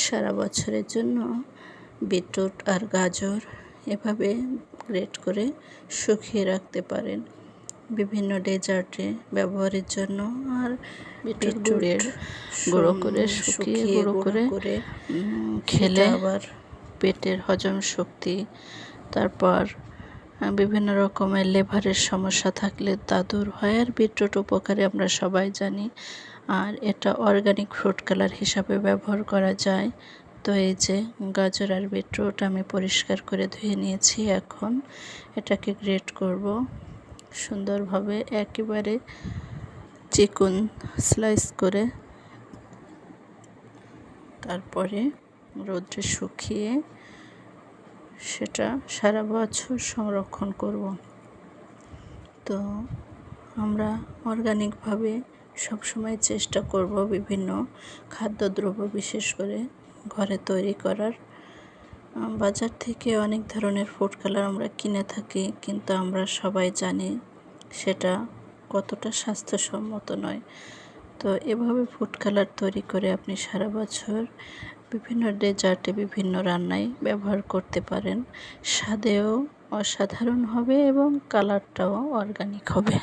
সারা বছরের জন্য বিটরুট আর গাজর এভাবে গ্রেট করে শুকিয়ে রাখতে পারেন বিভিন্ন ডেজার্টে ব্যবহারের জন্য। আর বিটরুটের গুঁড়ো করে শুকিয়ে গুঁড়ো করে খেলে আবার পেটের হজম শক্তি, তারপর বিভিন্ন রকমের লিভারের সমস্যা থাকলে তা দূর হয়। আর বিটরুট উপকারে আমরা সবাই জানি। আর এটা অর্গানিক ফ্রুট কালার হিসাবে ব্যবহার করা যায়। তো এই যে গাজর আর বিটরুট আমি পরিষ্কার করে ধুয়ে নিয়েছি। এখন এটাকে গ্রেট করব সুন্দরভাবে, একেবারে চিকন স্লাইস করে। তারপরে রোদ্রে শুকিয়ে সেটা সারা বছর সংরক্ষণ করব। তো আমরা অর্গানিকভাবে সবসময় চেষ্টা করব বিভিন্ন খাদ্যদ্রব্য বিশেষ করে ঘরে তৈরি করার। বাজার থেকে অনেক ধরনের ফুড কালার আমরা কিনে থাকি, কিন্তু আমরা সবাই জানি সেটা কতটা স্বাস্থ্যসম্মত নয়। তো এভাবে ফুড কালার তৈরি করে আপনি সারা বছর বিভিন্ন ডেজার্টে বিভিন্ন রান্নায় ব্যবহার করতে পারেন। স্বাদেও অসাধারণ হবে এবং কালারটাও অর্গানিক হবে।